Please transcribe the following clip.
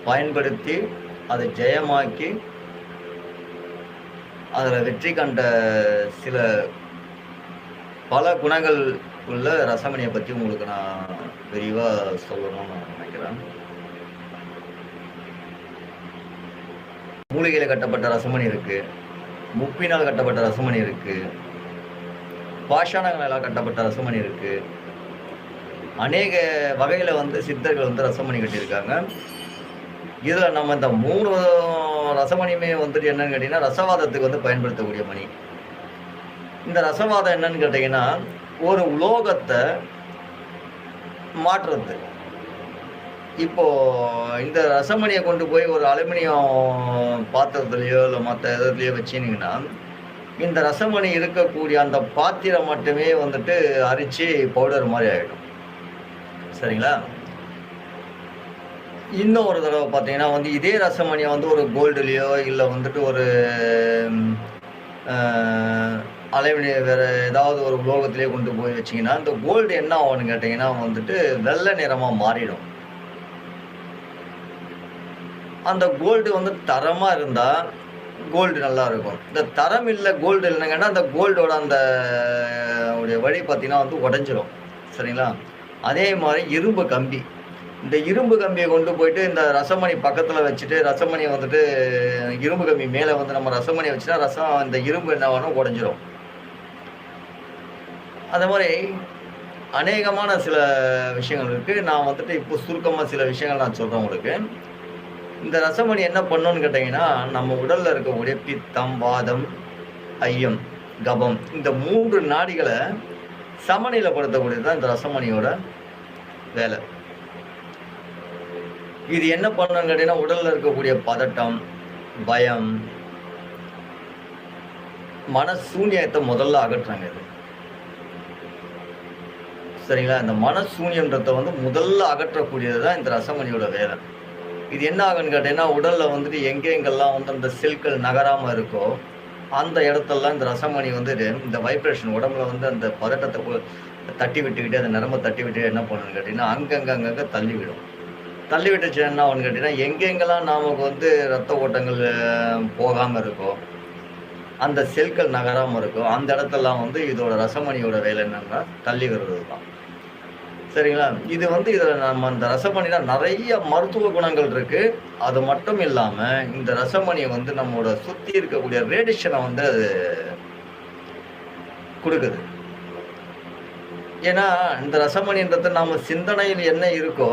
பயன்படுத்தி அதை ஜெயமாக்கி அதில் வெற்றி கண்ட சில பல குணங்கள் உள்ள ரசமணியை பற்றி உங்களுக்கு நான் விரிவாக சொல்லணும்னு நான் நினைக்கிறேன். மூலிகையில் கட்டப்பட்ட ரசமணி இருக்கு, முப்பினால் கட்டப்பட்ட ரசமணி இருக்கு, பாஷாணங்களால் கட்டப்பட்ட ரசமணி இருக்கு. அநேக வகையில் சித்தர்கள் ரசமணி கட்டியிருக்காங்க. இதில் நம்ம இந்த 3 ரசமணியுமே என்னன்னு கேட்டிங்கன்னா ரசவாதத்துக்கு பயன்படுத்தக்கூடிய மணி. இந்த ரசவாதம் என்னன்னு கேட்டிங்கன்னா ஒரு உலோகத்தை மாற்றுறது. இப்போ இந்த ரசமணியை கொண்டு போய் ஒரு அலுமினியம் பாத்திரத்துலையோ இல்லை மற்ற இதுலையோ வச்சிங்கன்னா இந்த ரசமணி இருக்கக்கூடிய அந்த பாத்திரம் மட்டுமே அரிச்சு பவுடர் மாதிரி ஆகிடும். சரிங்களா? இன்னும் ஒரு தடவை பார்த்தீங்கன்னா இதே ரசமணியை ஒரு கோல்டுலேயோ இல்லை ஒரு அலுமினியம் வேறு ஏதாவது ஒரு உலோகத்திலேயே கொண்டு போய் வச்சிங்கன்னா இந்த கோல்டு என்ன ஆகும்னு கேட்டிங்கன்னா வெள்ளை நிறமாக மாறிடும். அந்த கோல்டு தரமாக இருந்தால் கோல்டு நல்லா இருக்கும். இந்த தரம் இல்லை கோல்டு இல்லைங்கன்னா அந்த கோல்டோட அந்த உடைய வழி பார்த்தீங்கன்னா உடஞ்சிரும். சரிங்களா? அதே மாதிரி இரும்பு கம்பி, இந்த இரும்பு கம்பியை கொண்டு போயிட்டு இந்த ரசமணி பக்கத்தில் வச்சுட்டு ரசமணி இரும்பு கம்பி மேலே நம்ம ரசமணியை வச்சுட்டா இந்த இரும்பு என்ன ஆகணும், உடஞ்சிரும். அதே மாதிரி அநேகமான சில விஷயங்கள் இருக்குது. நான் இப்போ சுருக்கமாக சில விஷயங்கள் நான் சொல்கிறேன் உங்களுக்கு. இந்த ரசமணி என்ன பண்ணணும்னு கேட்டிங்கன்னா நம்ம உடலில் இருக்கக்கூடிய பித்தம், வாதம், ஐயம், கபம் இந்த 3 நாடிகளை சமநிலைப்படுத்தக்கூடியது தான் இந்த ரசமணியோட வேலை. இது என்ன பண்ணணும்னு கேட்டிங்கன்னா உடலில் இருக்கக்கூடிய பதட்டம், பயம், மனசூன்யத்தை முதல்ல அகற்றுறாங்க. இது சரிங்களா? இந்த மனசூன்யன்றதை முதல்ல அகற்றக்கூடியது தான் இந்த ரசமணியோட வேலை. இது என்ன ஆகுன்னு கேட்டீங்கன்னா உடலில் எங்கெங்கெல்லாம் அந்த செல்கள் நகராமல் இருக்கோ அந்த இடத்துலலாம் இந்த ரசமணி இந்த வைப்ரேஷன் உடம்புல அந்த பதட்டத்தை தட்டி விட்டுக்கிட்டு அந்த நரம்பை தட்டி விட்டு என்ன பண்ணணும்னு கேட்டிங்கன்னா அங்கங்கே தள்ளிவிடும். தள்ளி விட்டுச்சு என்ன ஆகுன்னு கேட்டிங்கன்னா எங்கெங்கெல்லாம் நமக்கு ரத்த ஓட்டங்கள் போகாமல் இருக்கோ அந்த செல்கள் நகராமல் இருக்கோ அந்த இடத்துலாம் இதோட ரசமணியோட வேலை என்னன்னா தள்ளி விடுறது தான். சரிங்களா? இது இதில் நம்ம இந்த ரசமணியில் நிறைய மருத்துவ குணங்கள் இருக்குது. அது மட்டும் இல்லாமல் இந்த ரசமணியை நம்மளோட சுற்றி இருக்கக்கூடிய ரேடியேஷனை அது கொடுக்குது. ஏன்னா இந்த ரசமணின்றது நம்ம சிந்தனையில் என்ன இருக்கோ